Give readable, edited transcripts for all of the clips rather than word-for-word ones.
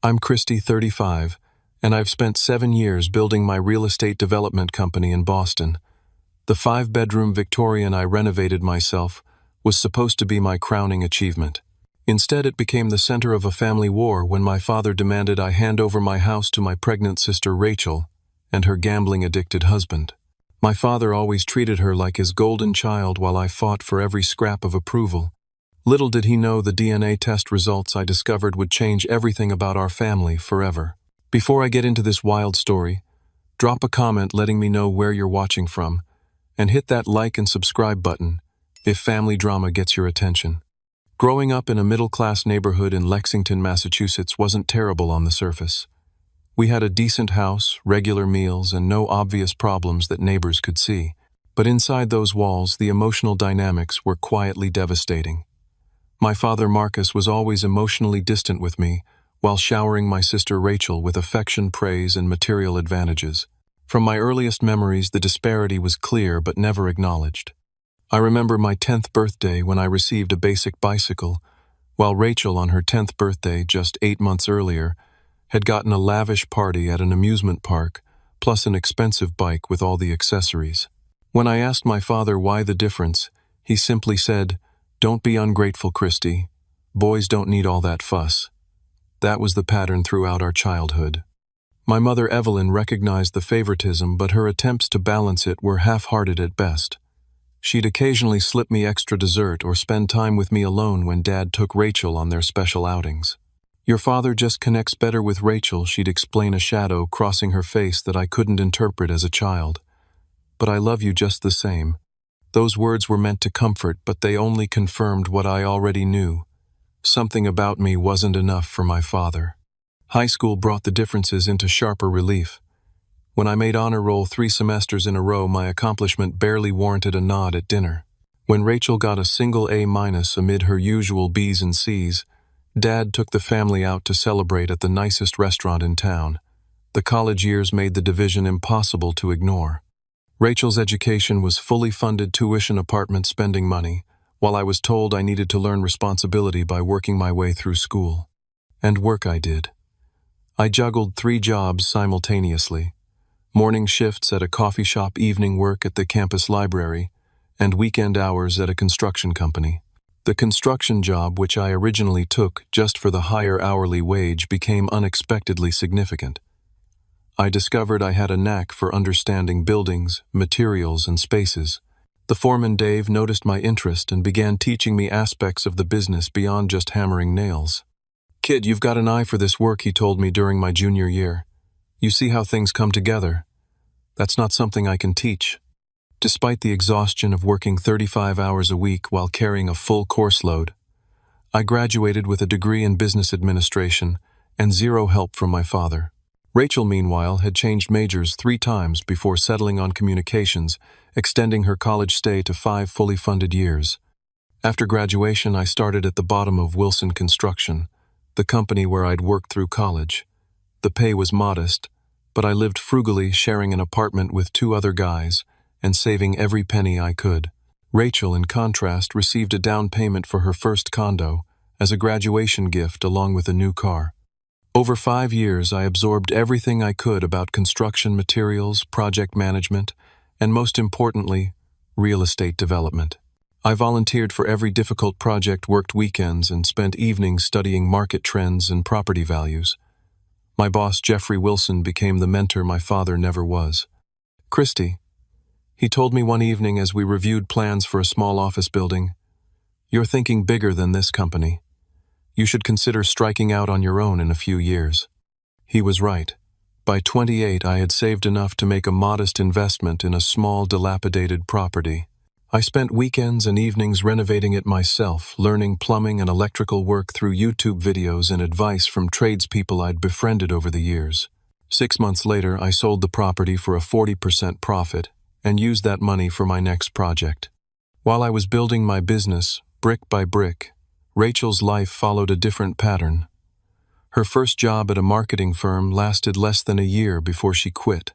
I'm Christy, 35, and I've spent 7 years building my real estate development company in Boston. The 5-bedroom Victorian I renovated myself was supposed to be my crowning achievement. Instead, it became the center of a family war when my father demanded I hand over my house to my pregnant sister Rachel and her gambling-addicted husband. My father always treated her like his golden child while I fought for every scrap of approval. Little did he know the DNA test results I discovered would change everything about our family forever. Before I get into this wild story, drop a comment letting me know where you're watching from, and hit that like and subscribe button if family drama gets your attention. Growing up in a middle-class neighborhood in Lexington, Massachusetts wasn't terrible on the surface. We had a decent house, regular meals, and no obvious problems that neighbors could see. But inside those walls, the emotional dynamics were quietly devastating. My father Marcus was always emotionally distant with me, while showering my sister Rachel with affection, praise, and material advantages. From my earliest memories, the disparity was clear but never acknowledged. I remember my 10th birthday when I received a basic bicycle, while Rachel, on her 10th birthday just 8 months earlier, had gotten a lavish party at an amusement park, plus an expensive bike with all the accessories. When I asked my father why the difference, he simply said, "Don't be ungrateful, Christy. Boys don't need all that fuss." That was the pattern throughout our childhood. My mother Evelyn recognized the favoritism, but her attempts to balance it were half-hearted at best. She'd occasionally slip me extra dessert or spend time with me alone when Dad took Rachel on their special outings. "Your father just connects better with Rachel," she'd explain, a shadow crossing her face that I couldn't interpret as a child. "But I love you just the same." Those words were meant to comfort, but they only confirmed what I already knew. Something about me wasn't enough for my father. High school brought the differences into sharper relief. When I made honor roll 3 semesters in a row, my accomplishment barely warranted a nod at dinner. When Rachel got a single A- amid her usual B's and C's, Dad took the family out to celebrate at the nicest restaurant in town. The college years made the division impossible to ignore. Rachel's education was fully funded tuition apartment spending money, while I was told I needed to learn responsibility by working my way through school. And work I did. I juggled 3 jobs simultaneously: morning shifts at a coffee shop, evening work at the campus library, and weekend hours at a construction company. The construction job, which I originally took just for the higher hourly wage, became unexpectedly significant. I discovered I had a knack for understanding buildings, materials, and spaces. The foreman Dave noticed my interest and began teaching me aspects of the business beyond just hammering nails. "Kid, you've got an eye for this work," he told me during my junior year. "You see how things come together. That's not something I can teach." Despite the exhaustion of working 35 hours a week while carrying a full course load, I graduated with a degree in business administration and zero help from my father. Rachel, meanwhile, had changed majors 3 times before settling on communications, extending her college stay to 5 fully funded years. After graduation, I started at the bottom of Wilson Construction, the company where I'd worked through college. The pay was modest, but I lived frugally, sharing an apartment with 2 other guys and saving every penny I could. Rachel, in contrast, received a down payment for her first condo as a graduation gift along with a new car. Over 5 years, I absorbed everything I could about construction materials, project management, and most importantly, real estate development. I volunteered for every difficult project, worked weekends, and spent evenings studying market trends and property values. My boss, Jeffrey Wilson, became the mentor my father never was. "Christy," he told me one evening as we reviewed plans for a small office building, "you're thinking bigger than this company. You should consider striking out on your own in a few years." He was right. By 28, I had saved enough to make a modest investment in a small, dilapidated property. I spent weekends and evenings renovating it myself, learning plumbing and electrical work through YouTube videos and advice from tradespeople I'd befriended over the years. 6 months later, I sold the property for a 40% profit and used that money for my next project. While I was building my business, brick by brick, Rachel's life followed a different pattern. Her first job at a marketing firm lasted less than a year before she quit,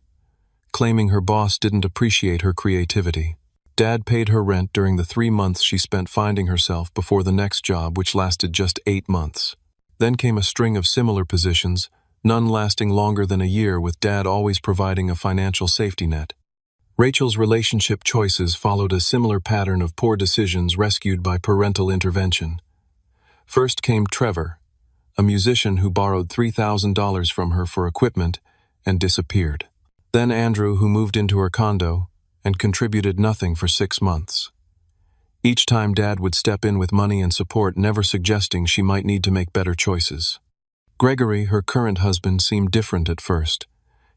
claiming her boss didn't appreciate her creativity. Dad paid her rent during the 3 months she spent finding herself before the next job, which lasted just 8 months. Then came a string of similar positions, none lasting longer than a year, with Dad always providing a financial safety net. Rachel's relationship choices followed a similar pattern of poor decisions rescued by parental intervention. First came Trevor, a musician who borrowed $3,000 from her for equipment and disappeared. Then Andrew, who moved into her condo and contributed nothing for 6 months. Each time Dad would step in with money and support, never suggesting she might need to make better choices. Gregory, her current husband, seemed different at first.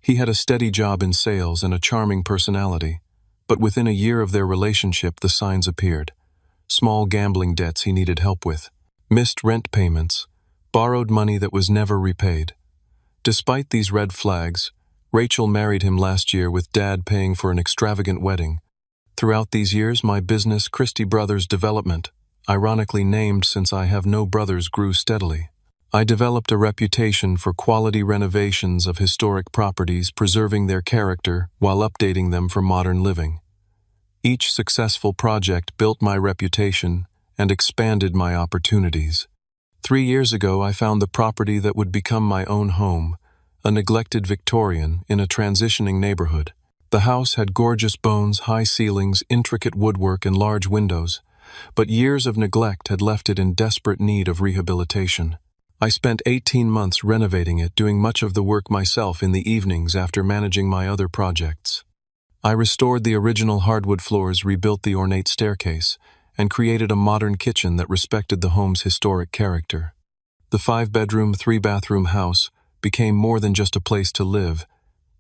He had a steady job in sales and a charming personality, but within a year of their relationship the signs appeared. Small gambling debts he needed help with, missed rent payments, borrowed money that was never repaid. Despite these red flags, Rachel married him last year, with Dad paying for an extravagant wedding. Throughout these years, my business, Christie Brothers Development, ironically named since I have no brothers, grew steadily. I developed a reputation for quality renovations of historic properties, preserving their character while updating them for modern living. Each successful project built my reputation and expanded my opportunities. 3 years ago, I found the property that would become my own home, a neglected Victorian in a transitioning neighborhood. The house had gorgeous bones, high ceilings, intricate woodwork, and large windows, but years of neglect had left it in desperate need of rehabilitation. I spent 18 months renovating it, doing much of the work myself in the evenings after managing my other projects. I restored the original hardwood floors, rebuilt the ornate staircase, and created a modern kitchen that respected the home's historic character. The 5-bedroom, 3-bathroom house became more than just a place to live.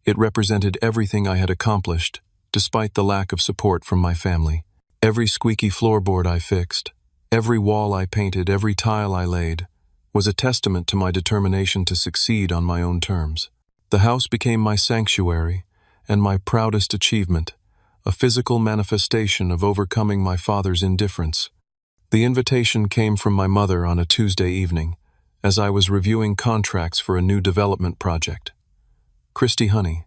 It represented everything I had accomplished, despite the lack of support from my family. Every squeaky floorboard I fixed, every wall I painted, every tile I laid, was a testament to my determination to succeed on my own terms. The house became my sanctuary and my proudest achievement, a physical manifestation of overcoming my father's indifference. The invitation came from my mother on a Tuesday evening, as I was reviewing contracts for a new development project. "Christy, honey,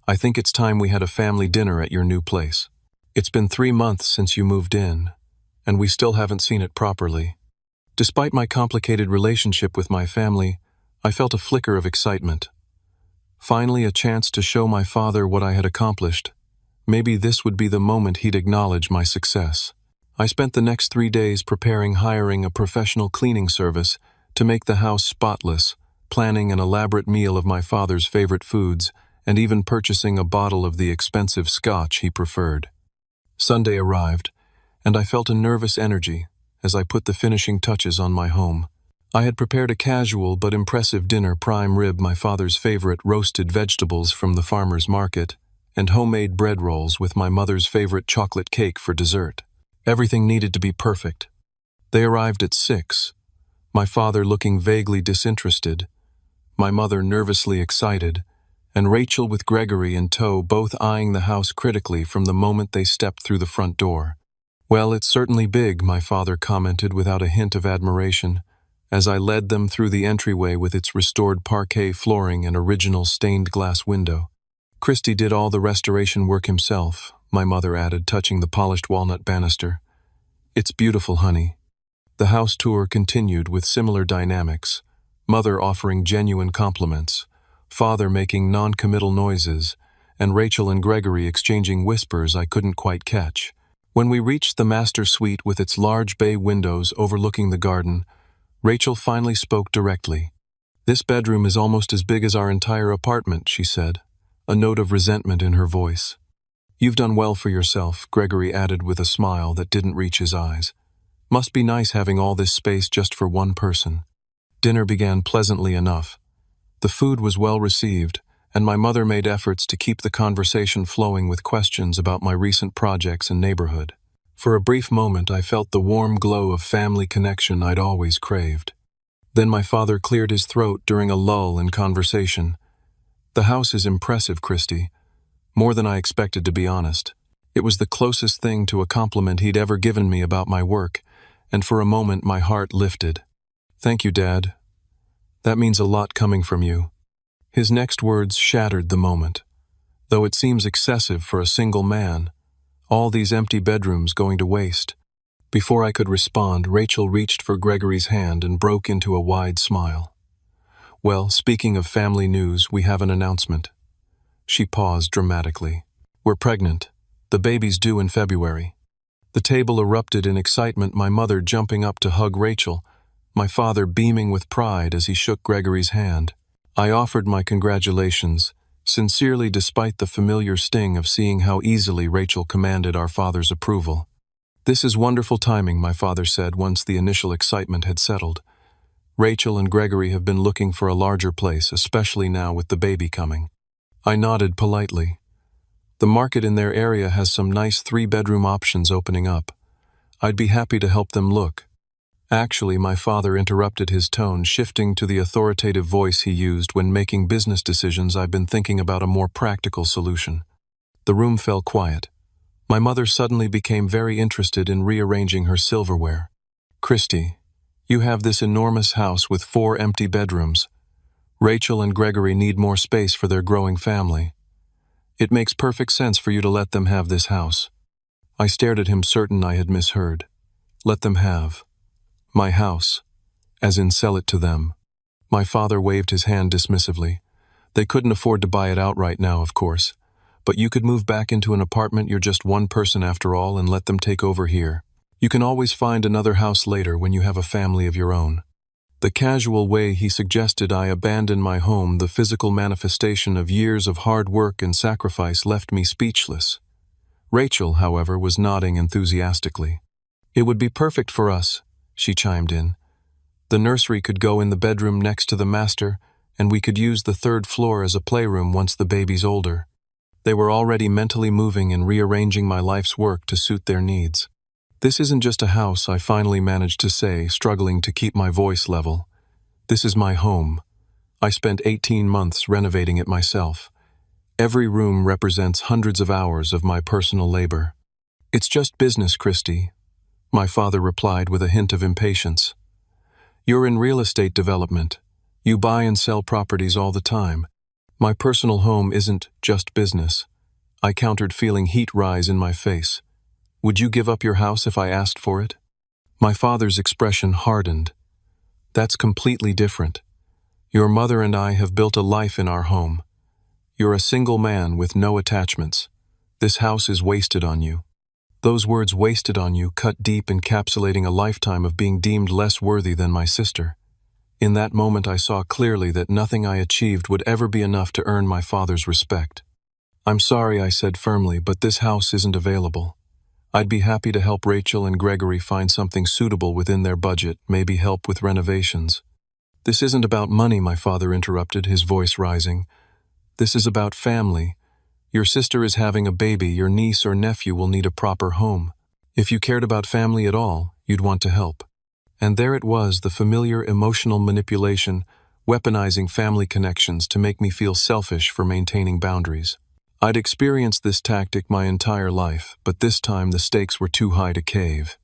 I think it's time we had a family dinner at your new place. It's been 3 months since you moved in, and we still haven't seen it properly." Despite my complicated relationship with my family, I felt a flicker of excitement. Finally, a chance to show my father what I had accomplished. Maybe this would be the moment he'd acknowledge my success. I spent the next 3 days hiring a professional cleaning service to make the house spotless, planning an elaborate meal of my father's favorite foods, and even purchasing a bottle of the expensive scotch he preferred. Sunday arrived, and I felt a nervous energy as I put the finishing touches on my home. I had prepared a casual but impressive dinner: prime rib, my father's favorite, roasted vegetables from the farmer's market, and homemade bread rolls with my mother's favorite chocolate cake for dessert. Everything needed to be perfect. They arrived at 6, my father looking vaguely disinterested, my mother nervously excited, and Rachel with Gregory in tow, both eyeing the house critically from the moment they stepped through the front door. "Well, it's certainly big," my father commented without a hint of admiration, as I led them through the entryway with its restored parquet flooring and original stained glass window. "Christy did all the restoration work himself," my mother added, touching the polished walnut banister. "It's beautiful, honey." The house tour continued with similar dynamics, mother offering genuine compliments, father making non-committal noises, and Rachel and Gregory exchanging whispers I couldn't quite catch. When we reached the master suite with its large bay windows overlooking the garden, Rachel finally spoke directly. "This bedroom is almost as big as our entire apartment," she said, a note of resentment in her voice. "You've done well for yourself," Gregory added with a smile that didn't reach his eyes. "Must be nice having all this space just for one person." Dinner began pleasantly enough. The food was well received, and my mother made efforts to keep the conversation flowing with questions about my recent projects and neighborhood. For a brief moment, I felt the warm glow of family connection I'd always craved. Then my father cleared his throat during a lull in conversation. "The house is impressive, Christy. More than I expected, to be honest. It was the closest thing to a compliment he'd ever given me about my work, and for a moment my heart lifted. "Thank you, Dad. That means a lot coming from you." His next words shattered the moment. "Though it seems excessive for a single man, all these empty bedrooms going to waste." Before I could respond, Rachel reached for Gregory's hand and broke into a wide smile. "Well, speaking of family news, we have an announcement." She paused dramatically. "We're pregnant. The baby's due in February." The table erupted in excitement, my mother jumping up to hug Rachel, my father beaming with pride as he shook Gregory's hand. I offered my congratulations, sincerely despite the familiar sting of seeing how easily Rachel commanded our father's approval. "This is wonderful timing," my father said once the initial excitement had settled. "Rachel and Gregory have been looking for a larger place, especially now with the baby coming." I nodded politely. "The market in their area has some nice 3-bedroom options opening up. I'd be happy to help them look." Actually, my father interrupted, his tone shifting to the authoritative voice he used when making business decisions. "I've been thinking about a more practical solution." The room fell quiet. My mother suddenly became very interested in rearranging her silverware. "Christy, you have this enormous house with 4 empty bedrooms. Rachel and Gregory need more space for their growing family. It makes perfect sense for you to let them have this house." I stared at him, certain I had misheard. "Let them have my house, as in sell it to them." My father waved his hand dismissively. "They couldn't afford to buy it outright now, of course. But you could move back into an apartment. You're just one person after all, and let them take over here. You can always find another house later when you have a family of your own." The casual way he suggested I abandon my home, the physical manifestation of years of hard work and sacrifice, left me speechless. Rachel, however, was nodding enthusiastically. "It would be perfect for us," she chimed in. "The nursery could go in the bedroom next to the master, and we could use the 3rd floor as a playroom once the baby's older." They were already mentally moving and rearranging my life's work to suit their needs. "This isn't just a house," I finally managed to say, struggling to keep my voice level. "This is my home. I spent 18 months renovating it myself. Every room represents hundreds of hours of my personal labor." "It's just business, Christy," my father replied with a hint of impatience. "You're in real estate development. You buy and sell properties all the time. My personal home isn't just business." I countered, feeling heat rise in my face. "Would you give up your house if I asked for it?" My father's expression hardened. "That's completely different. Your mother and I have built a life in our home. You're a single man with no attachments. This house is wasted on you." Those words, "wasted on you," cut deep, encapsulating a lifetime of being deemed less worthy than my sister. In that moment I saw clearly that nothing I achieved would ever be enough to earn my father's respect. "I'm sorry," I said firmly, "but this house isn't available. I'd be happy to help Rachel and Gregory find something suitable within their budget, maybe help with renovations." "This isn't about money," my father interrupted, his voice rising. "This is about family. Your sister is having a baby. Your niece or nephew will need a proper home. If you cared about family at all, you'd want to help." And there it was, the familiar emotional manipulation, weaponizing family connections to make me feel selfish for maintaining boundaries. I'd experienced this tactic my entire life, but this time the stakes were too high to cave.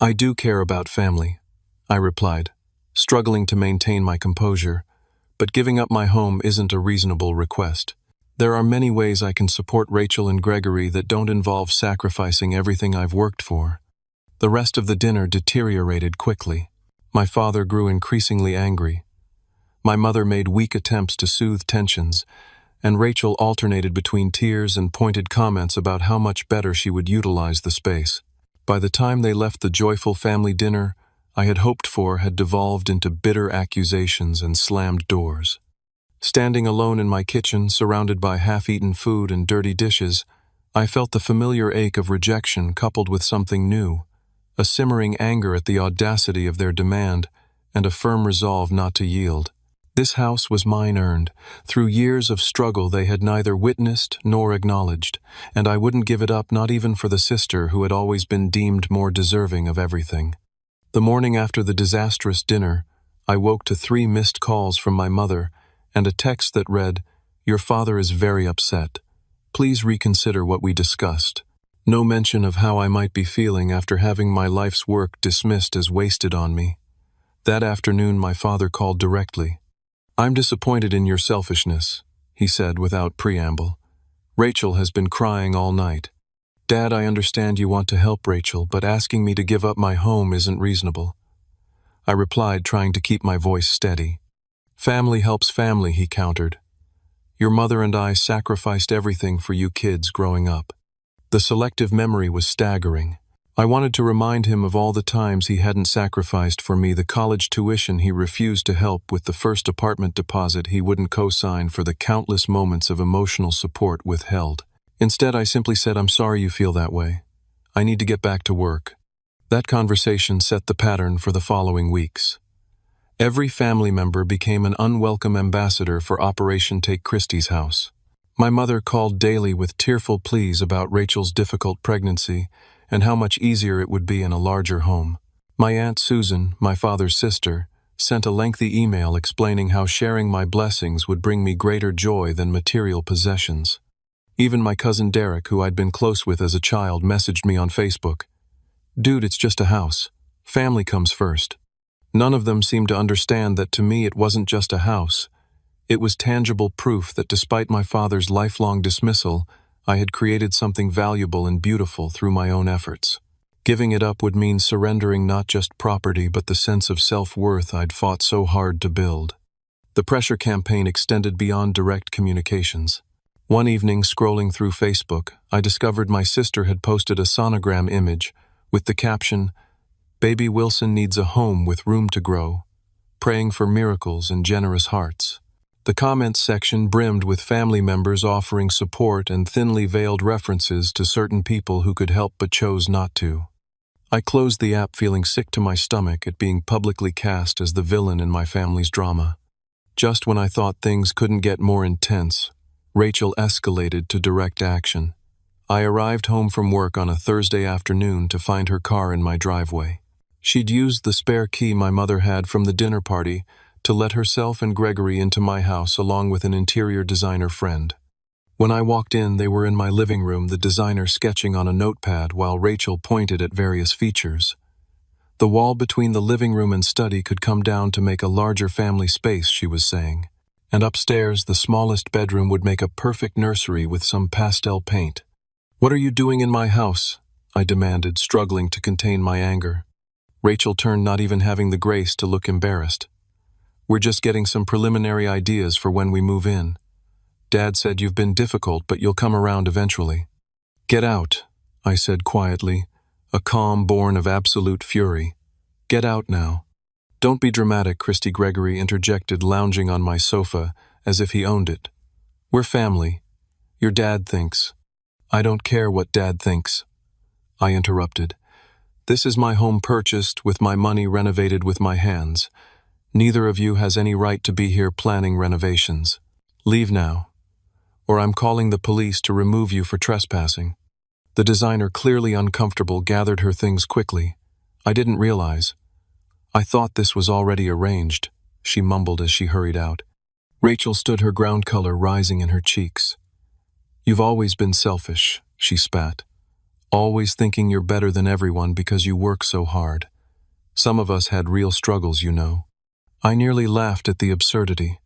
"I do care about family," I replied, struggling to maintain my composure, "but giving up my home isn't a reasonable request. There are many ways I can support Rachel and Gregory that don't involve sacrificing everything I've worked for." The rest of the dinner deteriorated quickly. My father grew increasingly angry. My mother made weak attempts to soothe tensions, and Rachel alternated between tears and pointed comments about how much better she would utilize the space. By the time they left, the joyful family dinner I had hoped for had devolved into bitter accusations and slammed doors. Standing alone in my kitchen, surrounded by half-eaten food and dirty dishes, I felt the familiar ache of rejection coupled with something new, a simmering anger at the audacity of their demand and a firm resolve not to yield. This house was mine, earned. Through years of struggle they had neither witnessed nor acknowledged, and I wouldn't give it up, not even for the sister who had always been deemed more deserving of everything. The morning after the disastrous dinner, I woke to 3 missed calls from my mother and a text that read, "Your father is very upset. Please reconsider what we discussed." No mention of how I might be feeling after having my life's work dismissed as wasted on me. That afternoon my father called directly. "I'm disappointed in your selfishness," he said without preamble. "Rachel has been crying all night. "Dad, I understand you want to help Rachel, but asking me to give up my home isn't reasonable." I replied, trying to keep my voice steady. "Family helps family," he countered. "Your mother and I sacrificed everything for you kids growing up." The selective memory was staggering. I wanted to remind him of all the times he hadn't sacrificed for me, the college tuition he refused to help with, the first apartment deposit he wouldn't co-sign, for the countless moments of emotional support withheld. Instead, I simply said, "I'm sorry you feel that way. I need to get back to work." That conversation set the pattern for the following weeks. Every family member became an unwelcome ambassador for Operation Take Christie's House. My mother called daily with tearful pleas about Rachel's difficult pregnancy and how much easier it would be in a larger home. My Aunt Susan, my father's sister, sent a lengthy email explaining how sharing my blessings would bring me greater joy than material possessions. Even my cousin Derek, who I'd been close with as a child, messaged me on Facebook. "Dude, it's just a house. Family comes first." None of them seemed to understand that to me it wasn't just a house. It was tangible proof that despite my father's lifelong dismissal, I had created something valuable and beautiful through my own efforts. Giving it up would mean surrendering not just property but the sense of self-worth I'd fought so hard to build. The pressure campaign extended beyond direct communications. One evening, scrolling through Facebook, I discovered my sister had posted a sonogram image with the caption, "Baby Wilson needs a home with room to grow. Praying for miracles and generous hearts." The comments section brimmed with family members offering support and thinly veiled references to certain people who could help but chose not to. I closed the app feeling sick to my stomach at being publicly cast as the villain in my family's drama. Just when I thought things couldn't get more intense, Rachel escalated to direct action. I arrived home from work on a Thursday afternoon to find her car in my driveway. She'd used the spare key my mother had from the dinner party to let herself and Gregory into my house along with an interior designer friend. When I walked in, they were in my living room, the designer sketching on a notepad while Rachel pointed at various features. The wall between the living room and study could come down to make a larger family space, she was saying. And upstairs, the smallest bedroom would make a perfect nursery with some pastel paint. "What are you doing in my house?" I demanded, struggling to contain my anger. Rachel turned, not even having the grace to look embarrassed. "We're just getting some preliminary ideas for when we move in. Dad said you've been difficult, but you'll come around eventually." "Get out," I said quietly, a calm born of absolute fury. "Get out now." "Don't be dramatic," Christy Gregory interjected, lounging on my sofa as if he owned it. "We're family. Your dad thinks." "I don't care what Dad thinks," I interrupted. "This is my home, purchased with my money, renovated with my hands. Neither of you has any right to be here planning renovations. Leave now, or I'm calling the police to remove you for trespassing." The designer, clearly uncomfortable, gathered her things quickly. "I didn't realize. I thought this was already arranged," she mumbled as she hurried out. Rachel stood, her ground color rising in her cheeks. "You've always been selfish," she spat. "Always thinking you're better than everyone because you work so hard. Some of us had real struggles, you know." I nearly laughed at the absurdity.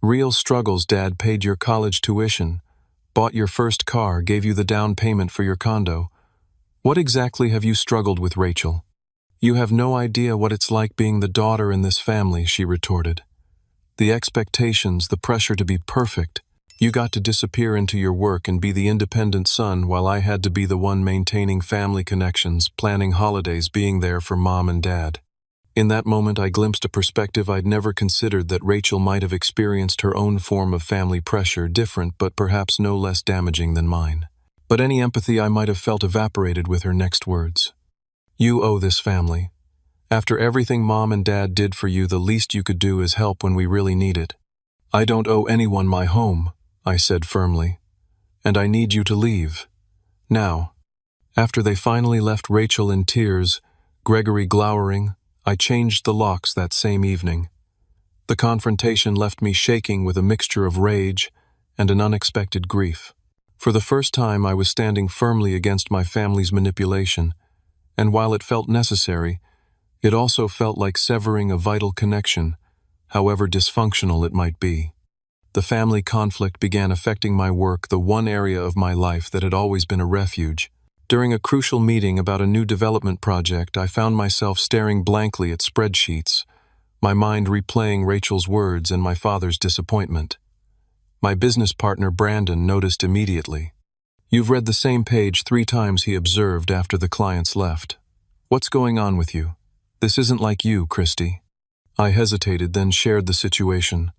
"Real struggles? Dad paid your college tuition, bought your first car, gave you the down payment for your condo. What exactly have you struggled with, Rachel?" "You have no idea what it's like being the daughter in this family," she retorted. "The expectations, the pressure to be perfect. You got to disappear into your work and be the independent son, while I had to be the one maintaining family connections, planning holidays, being there for Mom and Dad." In that moment, I glimpsed a perspective I'd never considered, that Rachel might have experienced her own form of family pressure, different but perhaps no less damaging than mine. But any empathy I might have felt evaporated with her next words. "You owe this family. After everything Mom and Dad did for you, the least you could do is help when we really need it." "I don't owe anyone my home," I said firmly. "And I need you to leave. Now." After they finally left, Rachel in tears, Gregory glowering, I changed the locks that same evening. The confrontation left me shaking with a mixture of rage and an unexpected grief. For the first time, I was standing firmly against my family's manipulation, and while it felt necessary, it also felt like severing a vital connection, however dysfunctional it might be. The family conflict began affecting my work, the one area of my life that had always been a refuge. During a crucial meeting about a new development project, I found myself staring blankly at spreadsheets, my mind replaying Rachel's words and my father's disappointment. My business partner Brandon noticed immediately. "You've read the same page 3 times," he observed after the clients left. "What's going on with you? This isn't like you, Christy." I hesitated, then shared the situation.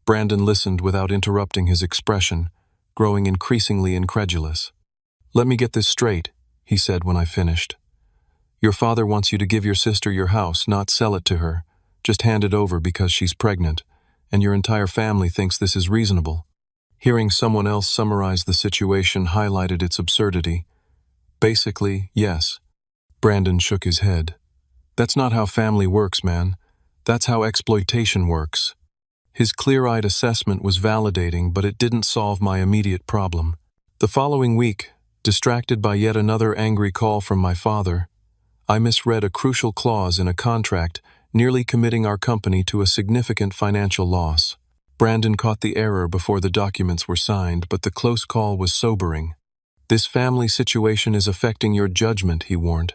Brandon listened without interrupting his expression, growing increasingly incredulous. "Let me get this straight," he said when I finished. "Your father wants you to give your sister your house, not sell it to her. Just hand it over because she's pregnant, and your entire family thinks this is reasonable." Hearing someone else summarize the situation highlighted its absurdity. "Basically, yes." Brandon shook his head. "That's not how family works, man. That's how exploitation works." His clear-eyed assessment was validating, but it didn't solve my immediate problem. The following week, distracted by yet another angry call from my father, I misread a crucial clause in a contract, nearly committing our company to a significant financial loss. Brandon caught the error before the documents were signed, but the close call was sobering. "This family situation is affecting your judgment," he warned.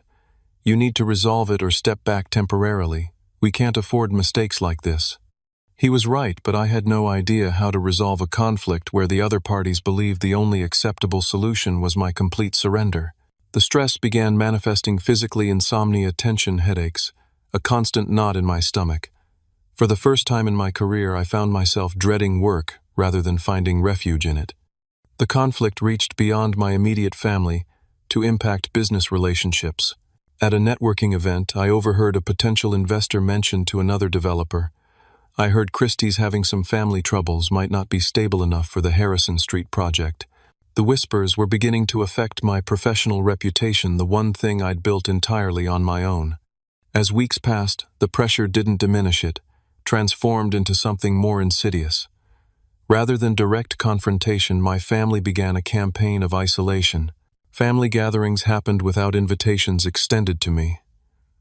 "You need to resolve it or step back temporarily. We can't afford mistakes like this." He was right, but I had no idea how to resolve a conflict where the other parties believed the only acceptable solution was my complete surrender. The stress began manifesting physically: insomnia, tension, headaches, a constant knot in my stomach. For the first time in my career, I found myself dreading work rather than finding refuge in it. The conflict reached beyond my immediate family to impact business relationships. At a networking event, I overheard a potential investor mention to another developer, "I heard Christie's having some family troubles, might not be stable enough for the Harrison Street project." The whispers were beginning to affect my professional reputation, the one thing I'd built entirely on my own. As weeks passed, the pressure didn't diminish, it transformed into something more insidious. Rather than direct confrontation, my family began a campaign of isolation. Family gatherings happened without invitations extended to me.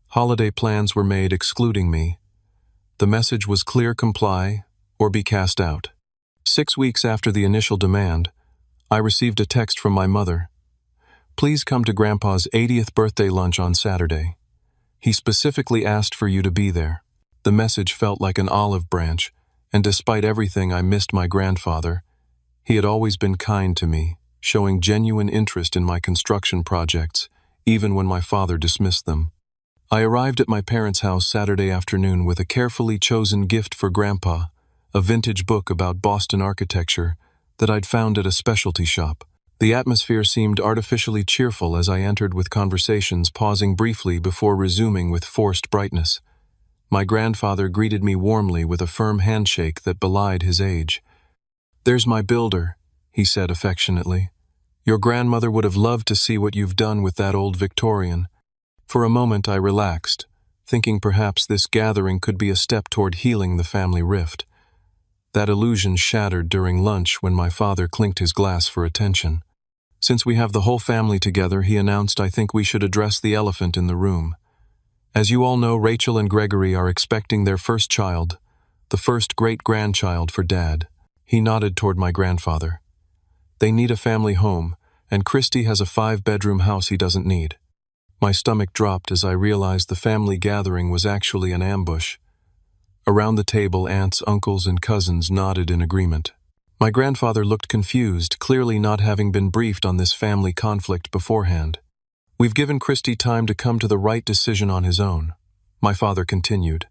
Holiday plans were made excluding me. The message was clear: comply or be cast out. 6 weeks after the initial demand, I received a text from my mother. "Please come to Grandpa's 80th birthday lunch on Saturday. He specifically asked for you to be there." The message felt like an olive branch, and despite everything, I missed my grandfather. He had always been kind to me, showing genuine interest in my construction projects, even when my father dismissed them. I arrived at my parents' house Saturday afternoon with a carefully chosen gift for Grandpa, a vintage book about Boston architecture that I'd found at a specialty shop. The atmosphere seemed artificially cheerful as I entered, with conversations pausing briefly before resuming with forced brightness. My grandfather greeted me warmly with a firm handshake that belied his age. "There's my builder," he said affectionately. "Your grandmother would have loved to see what you've done with that old Victorian." For a moment I relaxed, thinking perhaps this gathering could be a step toward healing the family rift. That illusion shattered during lunch when my father clinked his glass for attention. "Since we have the whole family together," he announced, "I think we should address the elephant in the room. As you all know, Rachel and Gregory are expecting their first child, the first great-grandchild for Dad." He nodded toward my grandfather. "They need a family home, and Christy has a 5-bedroom house he doesn't need." My stomach dropped as I realized the family gathering was actually an ambush. Around the table, aunts, uncles, and cousins nodded in agreement. My grandfather looked confused, clearly not having been briefed on this family conflict beforehand. "We've given Christy time to come to the right decision on his own," my father continued.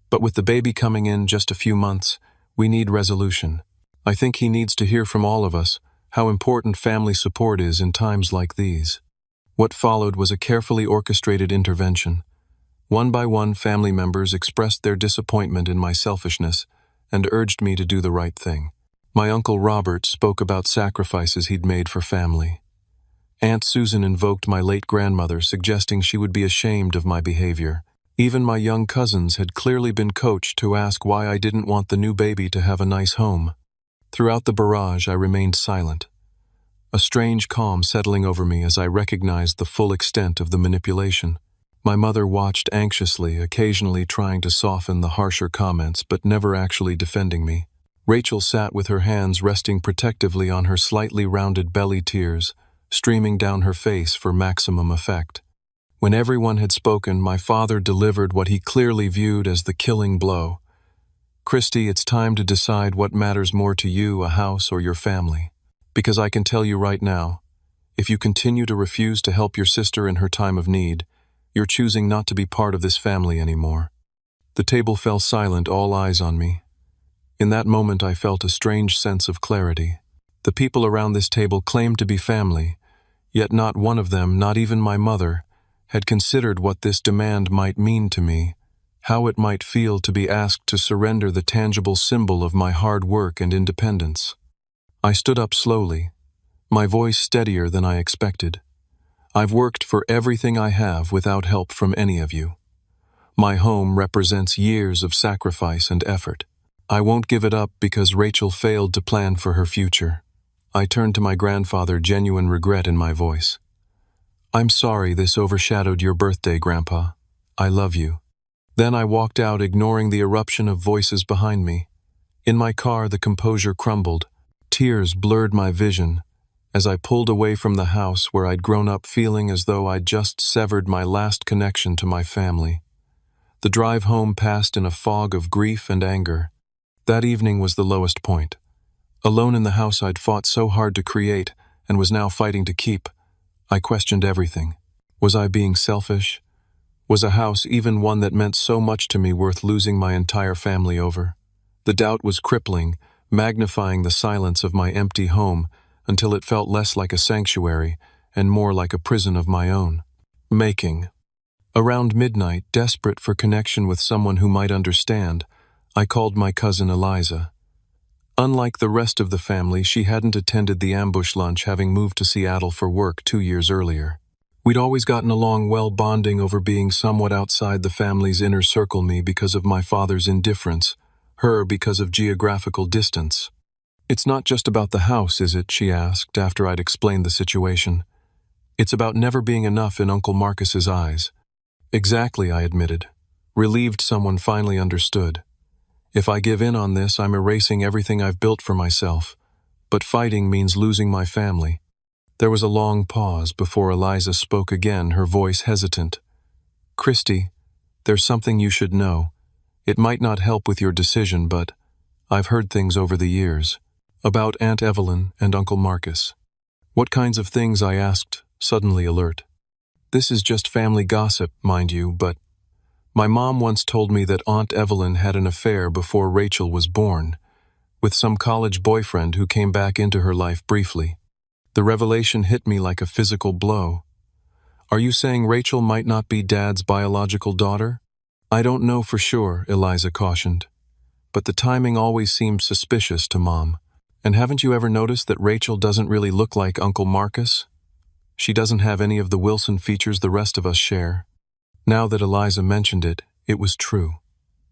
"But with the baby coming in just a few months, we need resolution. I think he needs to hear from all of us how important family support is in times like these." What followed was a carefully orchestrated intervention. One by one, family members expressed their disappointment in my selfishness and urged me to do the right thing. My Uncle Robert spoke about sacrifices he'd made for family. Aunt Susan invoked my late grandmother, suggesting she would be ashamed of my behavior. Even my young cousins had clearly been coached to ask why I didn't want the new baby to have a nice home. Throughout the barrage, I remained silent, a strange calm settling over me as I recognized the full extent of the manipulation. My mother watched anxiously, occasionally trying to soften the harsher comments, but never actually defending me. Rachel sat with her hands resting protectively on her slightly rounded belly, tears streaming down her face for maximum effect. When everyone had spoken, my father delivered what he clearly viewed as the killing blow. "Christy, it's time to decide what matters more to you, a house or your family. Because I can tell you right now, if you continue to refuse to help your sister in her time of need, you're choosing not to be part of this family anymore." The table fell silent, all eyes on me. In that moment I felt a strange sense of clarity. The people around this table claimed to be family, yet not one of them, not even my mother, had considered what this demand might mean to me, how it might feel to be asked to surrender the tangible symbol of my hard work and independence. I stood up slowly, my voice steadier than I expected. "I've worked for everything I have without help from any of you. My home represents years of sacrifice and effort. I won't give it up because Rachel failed to plan for her future." I turned to my grandfather, genuine regret in my voice. "I'm sorry this overshadowed your birthday, Grandpa. I love you." Then I walked out, ignoring the eruption of voices behind me. In my car, the composure crumbled. Tears blurred my vision as I pulled away from the house where I'd grown up, feeling as though I'd just severed my last connection to my family. The drive home passed in a fog of grief and anger. That evening was the lowest point. Alone in the house I'd fought so hard to create and was now fighting to keep, I questioned everything. Was I being selfish? Was a house, even one that meant so much to me, worth losing my entire family over? The doubt was crippling, magnifying the silence of my empty home until it felt less like a sanctuary and more like a prison of my own making. Around midnight, desperate for connection with someone who might understand, I called my cousin Eliza. Unlike the rest of the family, she hadn't attended the ambush lunch, having moved to Seattle for work 2 years earlier. We'd always gotten along well, bonding over being somewhat outside the family's inner circle, me because of my father's indifference, her because of geographical distance. "It's not just about the house, is it?" she asked after I'd explained the situation. "It's about never being enough in Uncle Marcus's eyes." "Exactly," I admitted, relieved someone finally understood. "If I give in on this, I'm erasing everything I've built for myself. But fighting means losing my family." There was a long pause before Eliza spoke again, her voice hesitant. "Christy, there's something you should know. It might not help with your decision, but I've heard things over the years. About Aunt Evelyn and Uncle Marcus." "What kinds of things?" I asked, suddenly alert. "This is just family gossip, mind you, but my mom once told me that Aunt Evelyn had an affair before Rachel was born, with some college boyfriend who came back into her life briefly." The revelation hit me like a physical blow. "Are you saying Rachel might not be Dad's biological daughter?" "I don't know for sure," Eliza cautioned. "But the timing always seemed suspicious to Mom. And haven't you ever noticed that Rachel doesn't really look like Uncle Marcus? She doesn't have any of the Wilson features the rest of us share." Now that Eliza mentioned it, it was true.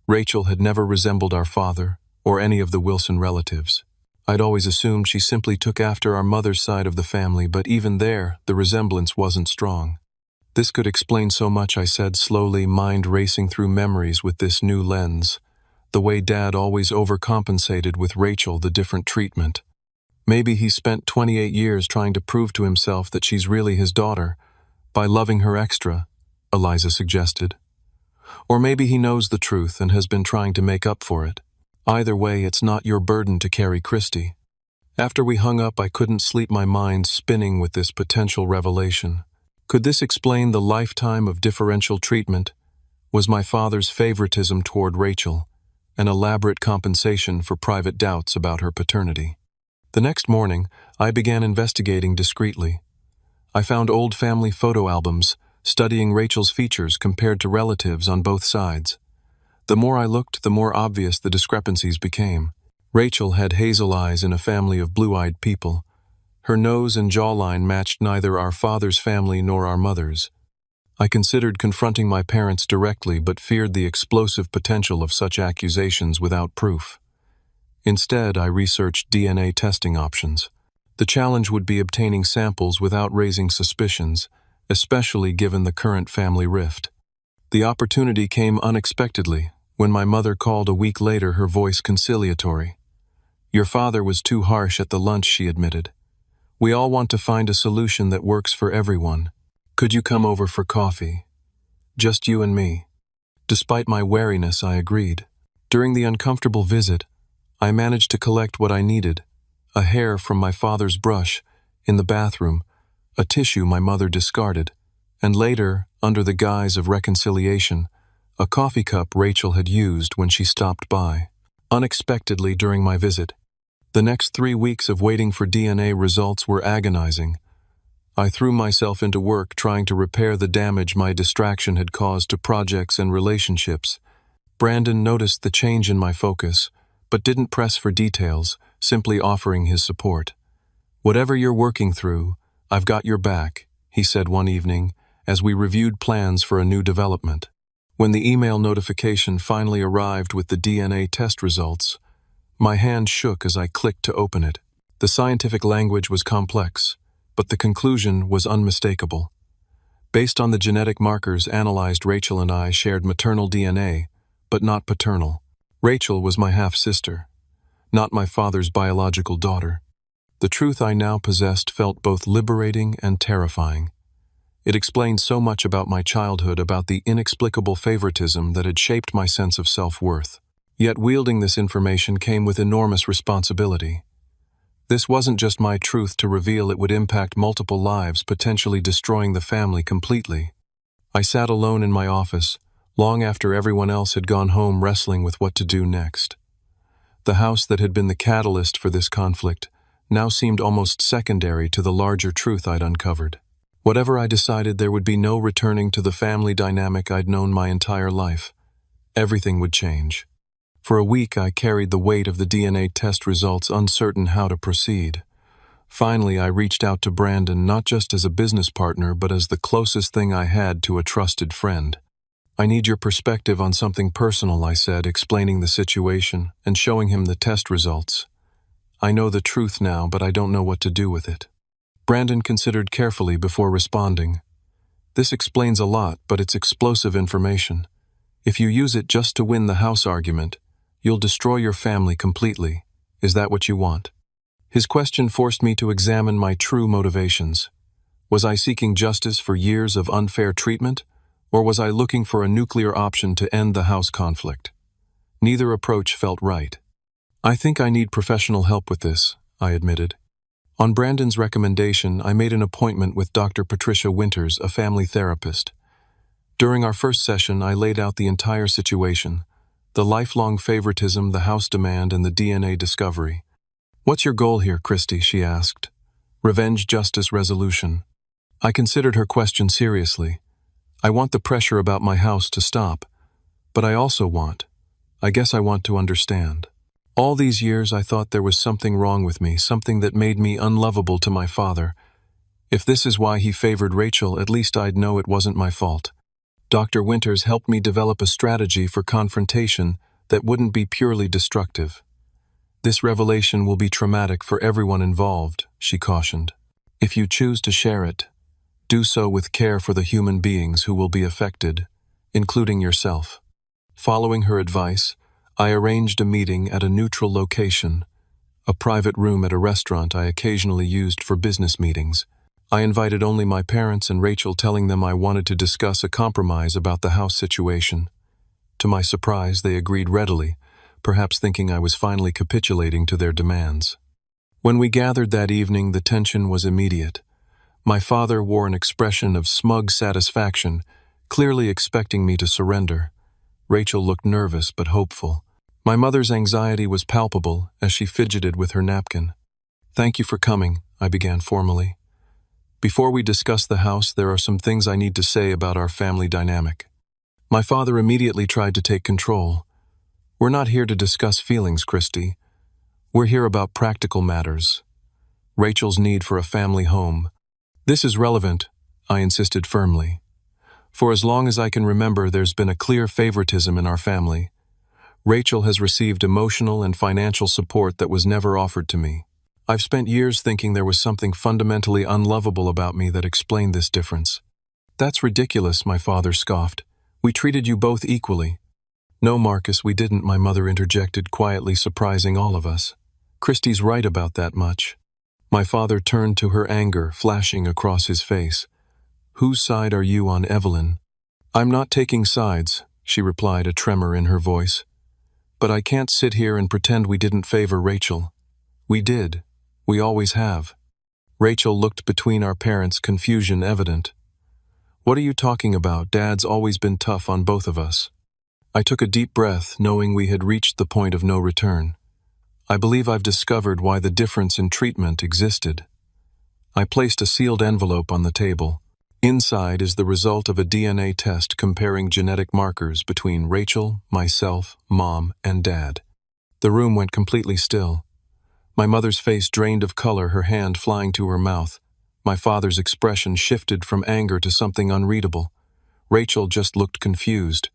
Rachel had never resembled our father or any of the Wilson relatives. I'd always assumed she simply took after our mother's side of the family, but even there, the resemblance wasn't strong. "This could explain so much," I said slowly, mind racing through memories with this new lens. The way Dad always overcompensated with Rachel, the different treatment. Maybe he spent 28 years trying to prove to himself that she's really his daughter, by loving her extra, Eliza suggested. Or maybe he knows the truth and has been trying to make up for it. Either way, it's not your burden to carry, Christy. After we hung up, I couldn't sleep, my mind spinning with this potential revelation. Could this explain the lifetime of differential treatment? Was my father's favoritism toward Rachel an elaborate compensation for private doubts about her paternity? The next morning, I began investigating discreetly. I found old family photo albums, studying Rachel's features compared to relatives on both sides. The more I looked, the more obvious the discrepancies became. Rachel had hazel eyes in a family of blue-eyed people. Her nose and jawline matched neither our father's family nor our mother's. I considered confronting my parents directly, but feared the explosive potential of such accusations without proof. Instead, I researched DNA testing options. The challenge would be obtaining samples without raising suspicions, especially given the current family rift. The opportunity came unexpectedly when my mother called a week later, her voice conciliatory. "Your father was too harsh at the lunch," she admitted. We all want to find a solution that works for everyone. Could you come over for coffee? Just you and me. Despite my wariness, I agreed. During the uncomfortable visit, I managed to collect what I needed: a hair from my father's brush in the bathroom, a tissue my mother discarded, and later, under the guise of reconciliation, a coffee cup Rachel had used when she stopped by. Unexpectedly during my visit, the next 3 weeks of waiting for DNA results were agonizing. I threw myself into work trying to repair the damage my distraction had caused to projects and relationships. Brandon noticed the change in my focus, but didn't press for details, simply offering his support. "Whatever you're working through, I've got your back," he said one evening, as we reviewed plans for a new development. When the email notification finally arrived with the DNA test results, my hand shook as I clicked to open it. The scientific language was complex, but the conclusion was unmistakable. Based on the genetic markers analyzed, Rachel and I shared maternal DNA, but not paternal. Rachel was my half-sister, not my father's biological daughter. The truth I now possessed felt both liberating and terrifying. It explained so much about my childhood, about the inexplicable favoritism that had shaped my sense of self-worth. Yet wielding this information came with enormous responsibility. This wasn't just my truth to reveal; it would impact multiple lives, potentially destroying the family completely. I sat alone in my office, long after everyone else had gone home, wrestling with what to do next. The house that had been the catalyst for this conflict now seemed almost secondary to the larger truth I'd uncovered. Whatever I decided, there would be no returning to the family dynamic I'd known my entire life. Everything would change. For a week, I carried the weight of the DNA test results, uncertain how to proceed. Finally, I reached out to Brandon, not just as a business partner, but as the closest thing I had to a trusted friend. "I need your perspective on something personal," I said, explaining the situation and showing him the test results. "I know the truth now, but I don't know what to do with it." Brandon considered carefully before responding. "This explains a lot, but it's explosive information. If you use it just to win the house argument, you'll destroy your family completely. Is that what you want?" His question forced me to examine my true motivations. Was I seeking justice for years of unfair treatment, or was I looking for a nuclear option to end the house conflict? Neither approach felt right. "I think I need professional help with this," I admitted. On Brandon's recommendation, I made an appointment with Dr. Patricia Winters, a family therapist. During our first session, I laid out the entire situation: the lifelong favoritism, the house demand, and the DNA discovery. "What's your goal here, Christy?" she asked. "Revenge, justice, resolution." I considered her question seriously. I want the pressure about my house to stop, but I also want to understand. All these years I thought there was something wrong with me, something that made me unlovable to my father. If this is why he favored Rachel, at least I'd know it wasn't my fault. Dr. Winters helped me develop a strategy for confrontation that wouldn't be purely destructive. "This revelation will be traumatic for everyone involved," she cautioned. "If you choose to share it, do so with care for the human beings who will be affected, including yourself." Following her advice, I arranged a meeting at a neutral location, a private room at a restaurant I occasionally used for business meetings. I invited only my parents and Rachel, telling them I wanted to discuss a compromise about the house situation. To my surprise, they agreed readily, perhaps thinking I was finally capitulating to their demands. When we gathered that evening, the tension was immediate. My father wore an expression of smug satisfaction, clearly expecting me to surrender. Rachel looked nervous but hopeful. My mother's anxiety was palpable as she fidgeted with her napkin. "Thank you for coming," I began formally. "Before we discuss the house, there are some things I need to say about our family dynamic." My father immediately tried to take control. "We're not here to discuss feelings, Christy. We're here about practical matters. Rachel's need for a family home. This is relevant," I insisted firmly. "For as long as I can remember, there's been a clear favoritism in our family. Rachel has received emotional and financial support that was never offered to me. I've spent years thinking there was something fundamentally unlovable about me that explained this difference." "That's ridiculous," my father scoffed. "We treated you both equally." "No, Marcus, we didn't," my mother interjected, quietly surprising all of us. "Christy's right about that much." My father turned to her, anger flashing across his face. "Whose side are you on, Evelyn?" "I'm not taking sides," she replied, a tremor in her voice. "But I can't sit here and pretend we didn't favor Rachel. We did. We always have." Rachel looked between our parents, confusion evident. "What are you talking about? Dad's always been tough on both of us." I took a deep breath, knowing we had reached the point of no return. "I believe I've discovered why the difference in treatment existed." I placed a sealed envelope on the table. Inside is the result of a DNA test comparing genetic markers between Rachel, myself, Mom, and Dad. The room went completely still. My mother's face drained of color, her hand flying to her mouth. My father's expression shifted from anger to something unreadable. Rachel just looked confused.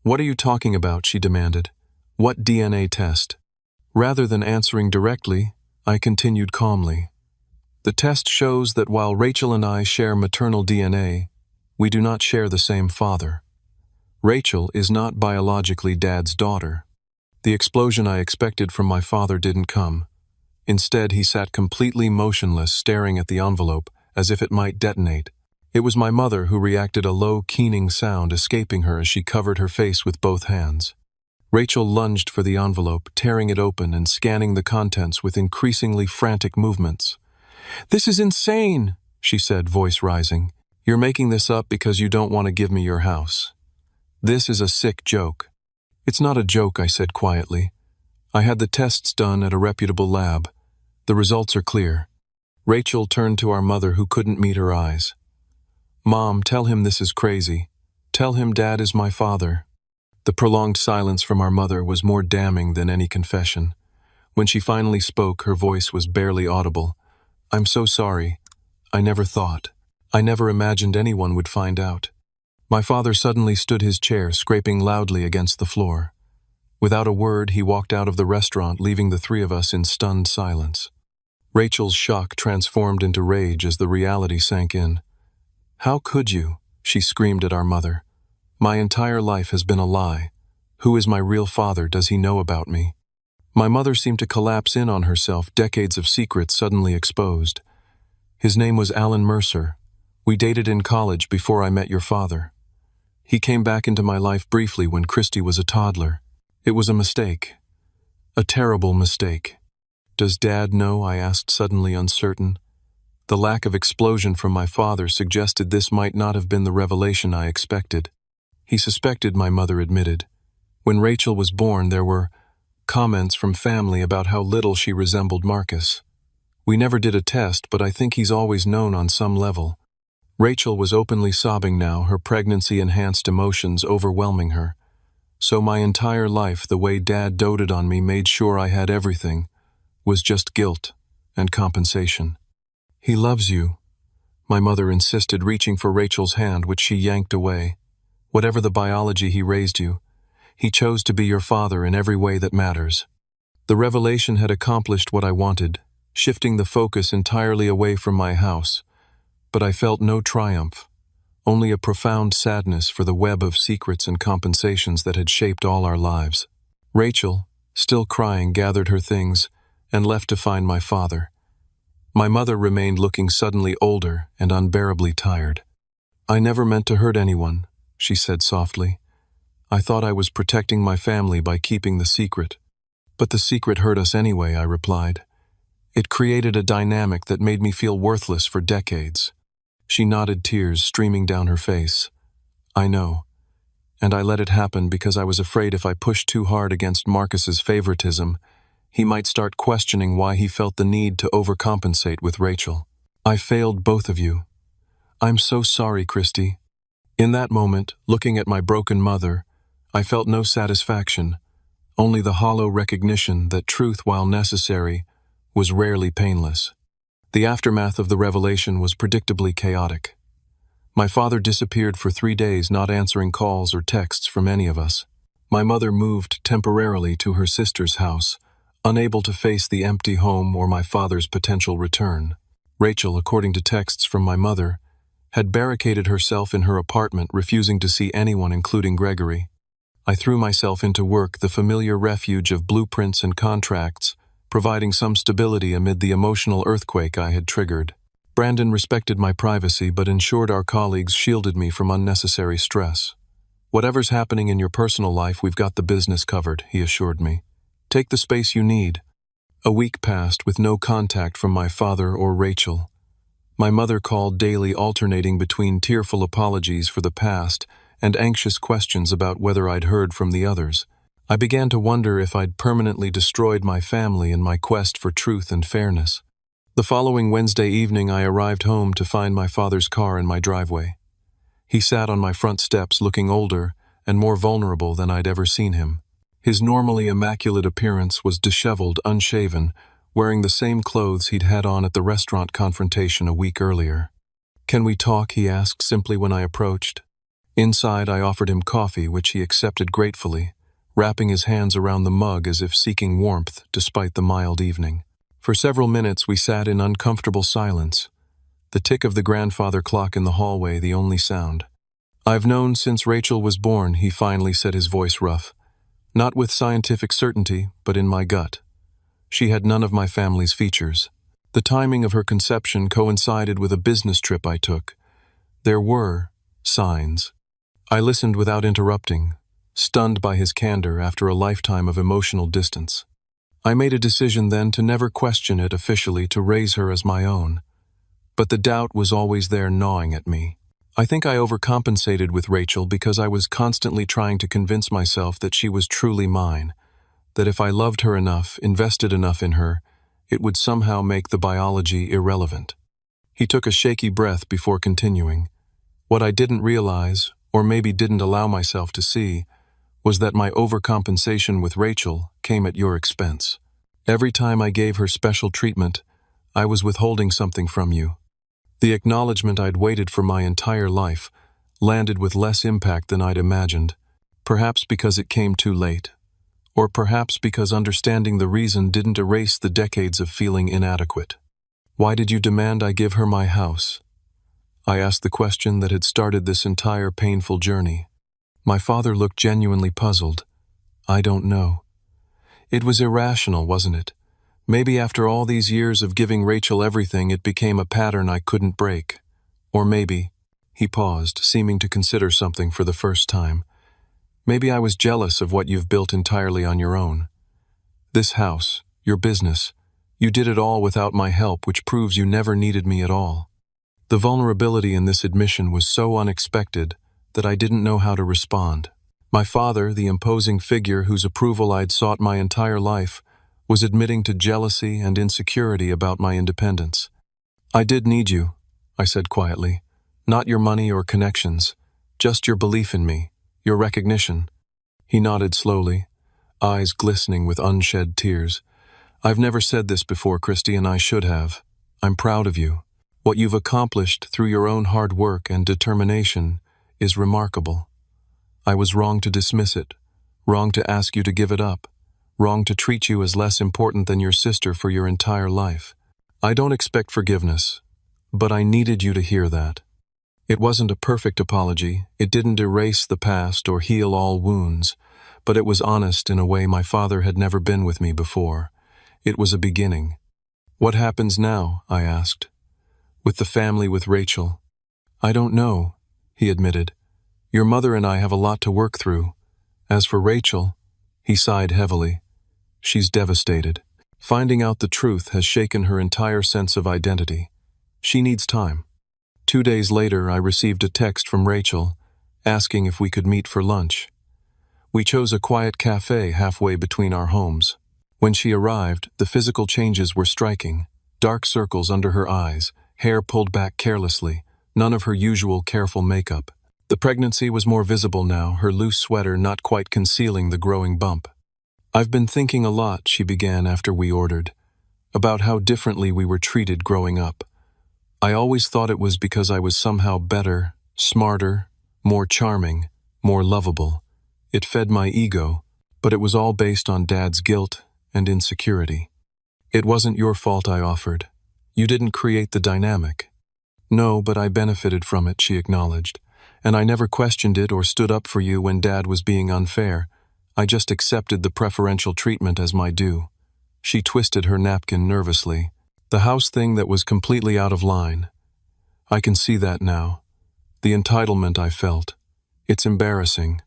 "What are you talking about?" she demanded. "What DNA test?" Rather than answering directly, I continued calmly. "The test shows that while Rachel and I share maternal DNA, we do not share the same father. Rachel is not biologically Dad's daughter." The explosion I expected from my father didn't come. Instead, he sat completely motionless, staring at the envelope, as if it might detonate. It was my mother who reacted, a low, keening sound escaping her as she covered her face with both hands. Rachel lunged for the envelope, tearing it open and scanning the contents with increasingly frantic movements. "This is insane," she said, voice rising. "You're making this up because you don't want to give me your house. This is a sick joke." "It's not a joke," I said quietly. "I had the tests done at a reputable lab. The results are clear." Rachel turned to our mother, who couldn't meet her eyes. "Mom, tell him this is crazy. Tell him Dad is my father." The prolonged silence from our mother was more damning than any confession. When she finally spoke, her voice was barely audible. "I'm so sorry. I never thought. I never imagined anyone would find out." My father suddenly stood his chair, scraping loudly against the floor. Without a word, he walked out of the restaurant, leaving the three of us in stunned silence. Rachel's shock transformed into rage as the reality sank in. "How could you?" she screamed at our mother. "My entire life has been a lie. Who is my real father? Does he know about me?" My mother seemed to collapse in on herself, decades of secrets suddenly exposed. "His name was Alan Mercer. We dated in college before I met your father. He came back into my life briefly when Christy was a toddler. It was a mistake. A terrible mistake." "Does Dad know?" I asked, suddenly uncertain. The lack of explosion from my father suggested this might not have been the revelation I expected. "He suspected," my mother admitted. "When Rachel was born, there were comments from family about how little she resembled Marcus. We never did a test, but I think he's always known on some level." Rachel was openly sobbing now, her pregnancy-enhanced emotions overwhelming her. "So my entire life, the way Dad doted on me, made sure I had everything, was just guilt and compensation." "He loves you," my mother insisted, reaching for Rachel's hand, which she yanked away. "Whatever the biology he raised you, he chose to be your father in every way that matters." The revelation had accomplished what I wanted, shifting the focus entirely away from my house. But I felt no triumph, only a profound sadness for the web of secrets and compensations that had shaped all our lives. Rachel, still crying, gathered her things and left to find my father. My mother remained, looking suddenly older and unbearably tired. "I never meant to hurt anyone," she said softly. "I thought I was protecting my family by keeping the secret." "But the secret hurt us anyway," I replied. "It created a dynamic that made me feel worthless for decades." She nodded, tears streaming down her face. "I know. And I let it happen because I was afraid if I pushed too hard against Marcus's favoritism, he might start questioning why he felt the need to overcompensate with Rachel. I failed both of you. I'm so sorry, Christy." In that moment, looking at my broken mother, I felt no satisfaction, only the hollow recognition that truth, while necessary, was rarely painless. The aftermath of the revelation was predictably chaotic. My father disappeared for 3 days, not answering calls or texts from any of us. My mother moved temporarily to her sister's house, unable to face the empty home or my father's potential return. Rachel, according to texts from my mother, had barricaded herself in her apartment, refusing to see anyone, including Gregory. I threw myself into work, the familiar refuge of blueprints and contracts, providing some stability amid the emotional earthquake I had triggered. Brandon respected my privacy but ensured our colleagues shielded me from unnecessary stress. "Whatever's happening in your personal life, we've got the business covered," he assured me. "Take the space you need." A week passed with no contact from my father or Rachel. My mother called daily, alternating between tearful apologies for the past and anxious questions about whether I'd heard from the others. I began to wonder if I'd permanently destroyed my family in my quest for truth and fairness. The following Wednesday evening, I arrived home to find my father's car in my driveway. He sat on my front steps looking older and more vulnerable than I'd ever seen him. His normally immaculate appearance was disheveled, unshaven, wearing the same clothes he'd had on at the restaurant confrontation a week earlier. "Can we talk?" he asked simply when I approached. Inside, I offered him coffee, which he accepted gratefully, wrapping his hands around the mug as if seeking warmth despite the mild evening. For several minutes, we sat in uncomfortable silence, the tick of the grandfather clock in the hallway the only sound. "I've known since Rachel was born," he finally said, his voice rough. "Not with scientific certainty, but in my gut. She had none of my family's features. The timing of her conception coincided with a business trip I took. There were signs." I listened without interrupting, stunned by his candor after a lifetime of emotional distance. I made a decision then to never question it officially, to raise her as my own. But the doubt was always there, gnawing at me. I think I overcompensated with Rachel because I was constantly trying to convince myself that she was truly mine, that if I loved her enough, invested enough in her, it would somehow make the biology irrelevant. He took a shaky breath before continuing. "What I didn't realize, or maybe didn't allow myself to see, was that my overcompensation with Rachel came at your expense. Every time I gave her special treatment, I was withholding something from you. The acknowledgement I'd waited for my entire life landed with less impact than I'd imagined, perhaps because it came too late, or perhaps because understanding the reason didn't erase the decades of feeling inadequate. Why did you demand I give her my house?" I asked the question that had started this entire painful journey. My father looked genuinely puzzled. "I don't know. It was irrational, wasn't it? Maybe after all these years of giving Rachel everything, it became a pattern I couldn't break. Or maybe," he paused, seeming to consider something for the first time, "maybe I was jealous of what you've built entirely on your own. This house, your business, you did it all without my help, which proves you never needed me at all." The vulnerability in this admission was so unexpected that I didn't know how to respond. My father, the imposing figure whose approval I'd sought my entire life, was admitting to jealousy and insecurity about my independence. "I did need you," I said quietly. "Not your money or connections, just your belief in me, your recognition." He nodded slowly, eyes glistening with unshed tears. "I've never said this before, Christy, and I should have. I'm proud of you. What you've accomplished through your own hard work and determination is remarkable. I was wrong to dismiss it, wrong to ask you to give it up, wrong to treat you as less important than your sister for your entire life. I don't expect forgiveness, but I needed you to hear that. It wasn't a perfect apology, it didn't erase the past or heal all wounds, but it was honest in a way my father had never been with me before. It was a beginning." "What happens now?" I asked. "With the family, with Rachel?" "I don't know," he admitted. "Your mother and I have a lot to work through. As for Rachel," he sighed heavily, "she's devastated. Finding out the truth has shaken her entire sense of identity. She needs time." 2 days later, I received a text from Rachel, asking if we could meet for lunch. We chose a quiet cafe halfway between our homes. When she arrived, the physical changes were striking. Dark circles under her eyes, hair pulled back carelessly, none of her usual careful makeup. The pregnancy was more visible now, her loose sweater not quite concealing the growing bump. "I've been thinking a lot," she began after we ordered, "about how differently we were treated growing up. I always thought it was because I was somehow better, smarter, more charming, more lovable. It fed my ego, but it was all based on Dad's guilt and insecurity. It wasn't your fault," I offered. "You didn't create the dynamic." "No, but I benefited from it," she acknowledged. "And I never questioned it or stood up for you when Dad was being unfair. I just accepted the preferential treatment as my due." She twisted her napkin nervously. The house thing that was completely out of line. I can see that now. The entitlement I felt. It's embarrassing.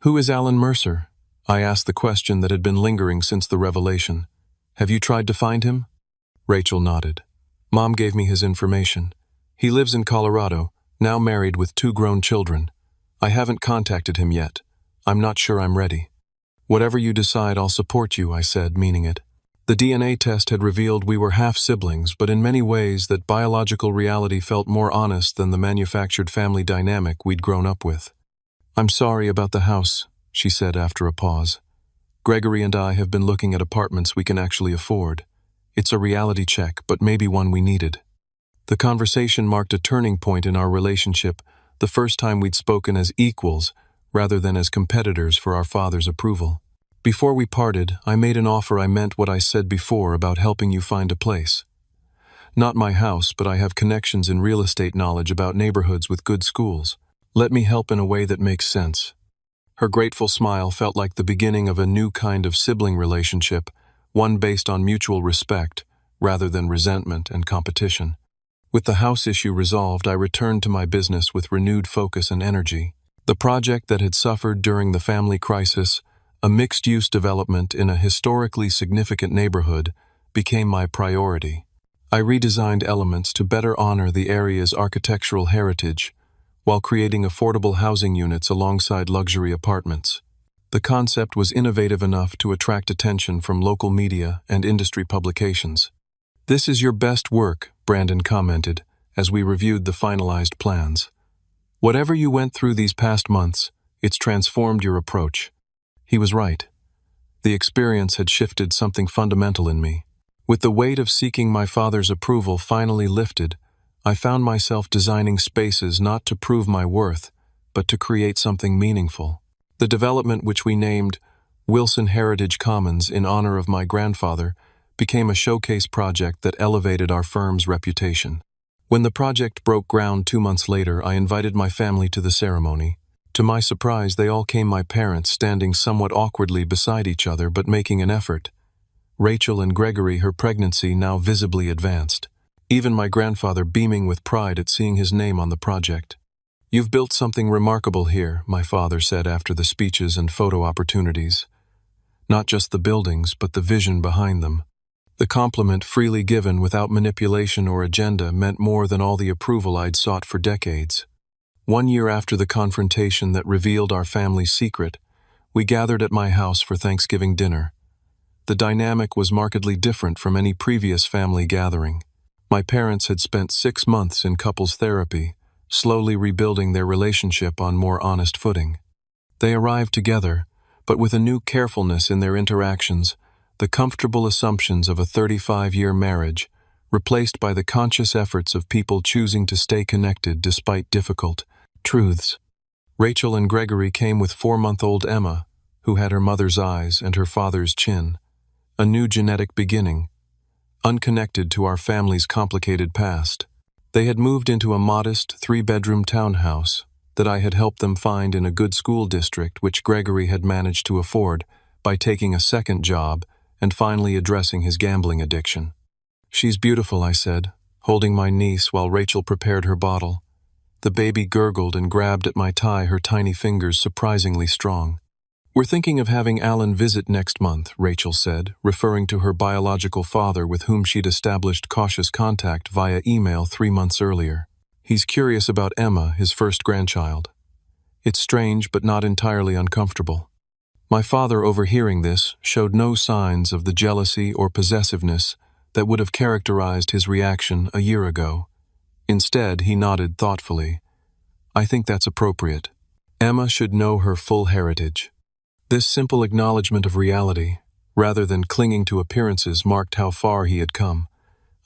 Who is Alan Mercer? I asked the question that had been lingering since the revelation. Have you tried to find him? Rachel nodded. Mom gave me his information. He lives in Colorado, now married with 2 grown children. I haven't contacted him yet. I'm not sure I'm ready. Whatever you decide, I'll support you, I said, meaning it. The DNA test had revealed we were half-siblings, but in many ways that biological reality felt more honest than the manufactured family dynamic we'd grown up with. I'm sorry about the house, she said after a pause. Gregory and I have been looking at apartments we can actually afford. It's a reality check, but maybe one we needed. The conversation marked a turning point in our relationship, the first time we'd spoken as equals rather than as competitors for our father's approval. Before we parted, I made an offer I meant what I said before about helping you find a place. Not my house, but I have connections in real estate knowledge about neighborhoods with good schools. Let me help in a way that makes sense. Her grateful smile felt like the beginning of a new kind of sibling relationship, one based on mutual respect, rather than resentment and competition. With the house issue resolved, I returned to my business with renewed focus and energy. The project that had suffered during the family crisis, a mixed-use development in a historically significant neighborhood, became my priority. I redesigned elements to better honor the area's architectural heritage, while creating affordable housing units alongside luxury apartments. The concept was innovative enough to attract attention from local media and industry publications. This is your best work, Brandon commented, as we reviewed the finalized plans. Whatever you went through these past months, it's transformed your approach. He was right. The experience had shifted something fundamental in me. With the weight of seeking my father's approval finally lifted, I found myself designing spaces not to prove my worth, but to create something meaningful. The development, which we named Wilson Heritage Commons in honor of my grandfather, became a showcase project that elevated our firm's reputation. When the project broke ground 2 months later, I invited my family to the ceremony. To my surprise, they all came, my parents standing somewhat awkwardly beside each other but making an effort. Rachel and Gregory, her pregnancy now visibly advanced. Even my grandfather beaming with pride at seeing his name on the project. You've built something remarkable here, my father said after the speeches and photo opportunities. Not just the buildings, but the vision behind them. The compliment, freely given without manipulation or agenda, meant more than all the approval I'd sought for decades. 1 year after the confrontation that revealed our family's secret, we gathered at my house for Thanksgiving dinner. The dynamic was markedly different from any previous family gathering. My parents had spent 6 months in couples therapy, slowly rebuilding their relationship on more honest footing. They arrived together, but with a new carefulness in their interactions, the comfortable assumptions of a 35-year marriage, replaced by the conscious efforts of people choosing to stay connected despite difficult truths. Rachel and Gregory came with 4-month-old Emma, who had her mother's eyes and her father's chin. A new genetic beginning, unconnected to our family's complicated past. They had moved into a modest 3-bedroom townhouse that I had helped them find in a good school district, which Gregory had managed to afford by taking a second job and finally addressing his gambling addiction. She's beautiful, I said, holding my niece while Rachel prepared her bottle. The baby gurgled and grabbed at my tie, her tiny fingers surprisingly strong. We're thinking of having Alan visit next month, Rachel said, referring to her biological father with whom she'd established cautious contact via email 3 months earlier. He's curious about Emma, his first grandchild. It's strange, but not entirely uncomfortable. My father, overhearing this, showed no signs of the jealousy or possessiveness that would have characterized his reaction a year ago. Instead, he nodded thoughtfully. I think that's appropriate. Emma should know her full heritage. This simple acknowledgement of reality, rather than clinging to appearances, marked how far he had come.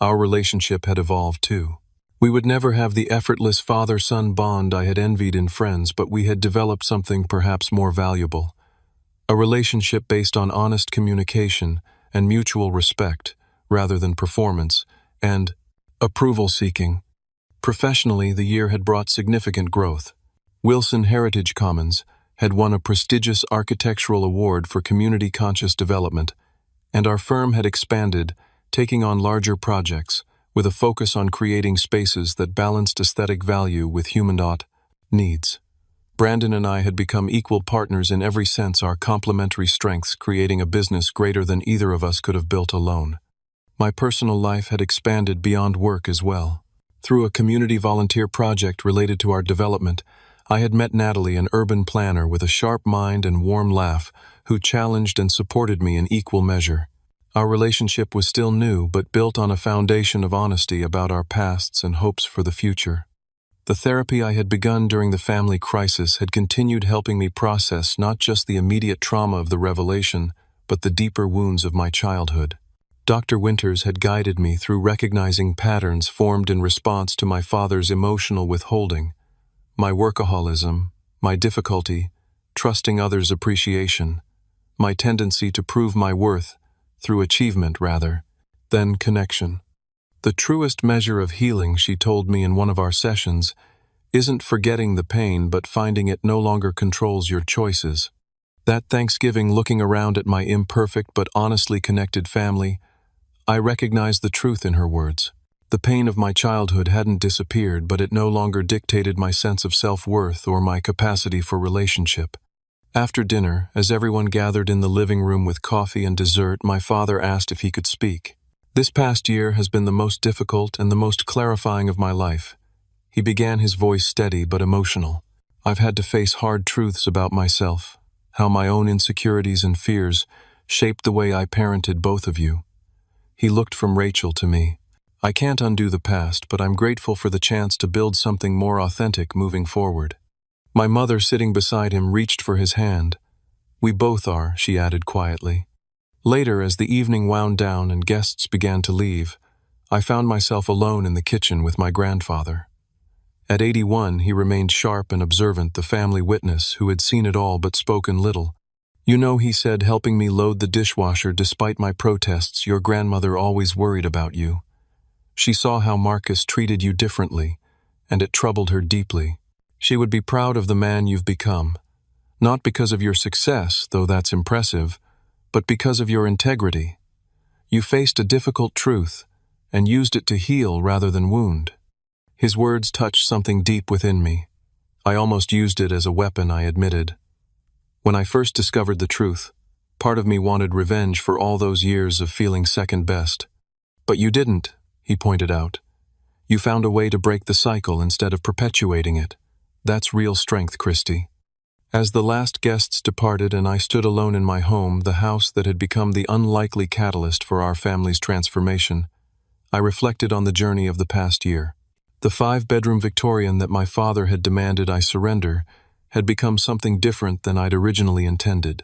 Our relationship had evolved too. We would never have the effortless father-son bond I had envied in friends, but we had developed something perhaps more valuable. A relationship based on honest communication and mutual respect, rather than performance, and approval-seeking. Professionally, the year had brought significant growth. Wilson Heritage Commons had won a prestigious architectural award for community-conscious development, and our firm had expanded, taking on larger projects, with a focus on creating spaces that balanced aesthetic value with human needs. Brandon and I had become equal partners in every sense, our complementary strengths creating a business greater than either of us could have built alone. My personal life had expanded beyond work as well. Through a community volunteer project related to our development, I had met Natalie, an urban planner with a sharp mind and warm laugh, who challenged and supported me in equal measure. Our relationship was still new, but built on a foundation of honesty about our pasts and hopes for the future. The therapy I had begun during the family crisis had continued helping me process not just the immediate trauma of the revelation, but the deeper wounds of my childhood. Dr. Winters had guided me through recognizing patterns formed in response to my father's emotional withholding, my workaholism, my difficulty, trusting others' appreciation, my tendency to prove my worth, through achievement rather, than connection. The truest measure of healing, she told me in one of our sessions, isn't forgetting the pain but finding it no longer controls your choices. That Thanksgiving, looking around at my imperfect but honestly connected family, I recognized the truth in her words. The pain of my childhood hadn't disappeared, but it no longer dictated my sense of self-worth or my capacity for relationship. After dinner, as everyone gathered in the living room with coffee and dessert, my father asked if he could speak. This past year has been the most difficult and the most clarifying of my life. He began, his voice steady but emotional. I've had to face hard truths about myself, how my own insecurities and fears shaped the way I parented both of you. He looked from Rachel to me. I can't undo the past, but I'm grateful for the chance to build something more authentic moving forward. My mother, sitting beside him, reached for his hand. We both are, she added quietly. Later, as the evening wound down and guests began to leave, I found myself alone in the kitchen with my grandfather. At 81, he remained sharp and observant, the family witness who had seen it all but spoken little. You know, he said, helping me load the dishwasher despite my protests, your grandmother always worried about you. She saw how Marcus treated you differently, and it troubled her deeply. She would be proud of the man you've become, not because of your success, though that's impressive, but because of your integrity. You faced a difficult truth and used it to heal rather than wound. His words touched something deep within me. I almost used it as a weapon, I admitted. When I first discovered the truth, part of me wanted revenge for all those years of feeling second best. But you didn't, he pointed out. You found a way to break the cycle instead of perpetuating it. That's real strength, Christy. As the last guests departed and I stood alone in my home, the house that had become the unlikely catalyst for our family's transformation, I reflected on the journey of the past year. The 5-bedroom Victorian that my father had demanded I surrender had become something different than I'd originally intended.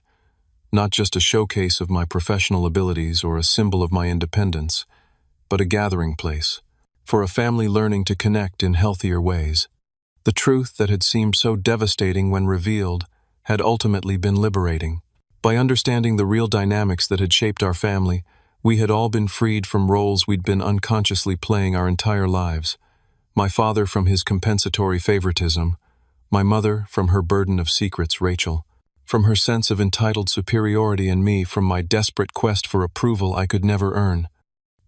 Not just a showcase of my professional abilities or a symbol of my independence, but a gathering place for a family learning to connect in healthier ways. The truth that had seemed so devastating when revealed had ultimately been liberating. By understanding the real dynamics that had shaped our family, we had all been freed from roles we'd been unconsciously playing our entire lives. My father from his compensatory favoritism, my mother from her burden of secrets, Rachel, from her sense of entitled superiority, and me from my desperate quest for approval I could never earn.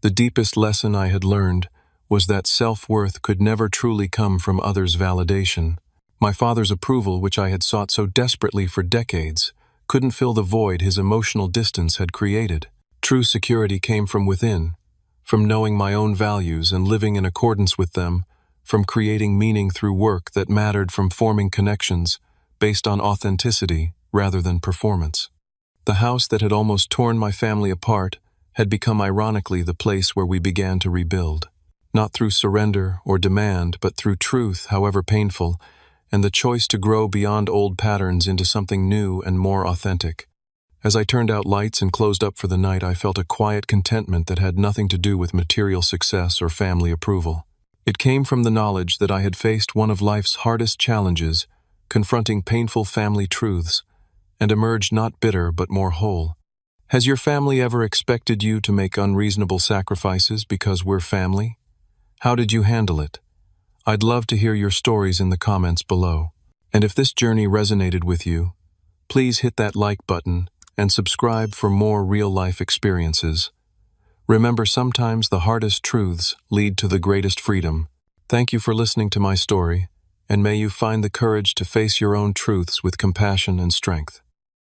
The deepest lesson I had learned was that self-worth could never truly come from others' validation. My father's approval, which I had sought so desperately for decades, couldn't fill the void his emotional distance had created. True security came from within, from knowing my own values and living in accordance with them, from creating meaning through work that mattered, from forming connections based on authenticity rather than performance. The house that had almost torn my family apart had become ironically the place where we began to rebuild. Not through surrender or demand, but through truth, however painful, and the choice to grow beyond old patterns into something new and more authentic. As I turned out lights and closed up for the night, I felt a quiet contentment that had nothing to do with material success or family approval. It came from the knowledge that I had faced one of life's hardest challenges, confronting painful family truths, and emerged not bitter but more whole. Has your family ever expected you to make unreasonable sacrifices because we're family? How did you handle it? I'd love to hear your stories in the comments below. And if this journey resonated with you, please hit that like button and subscribe for more real-life experiences. Remember, sometimes the hardest truths lead to the greatest freedom. Thank you for listening to my story, and may you find the courage to face your own truths with compassion and strength.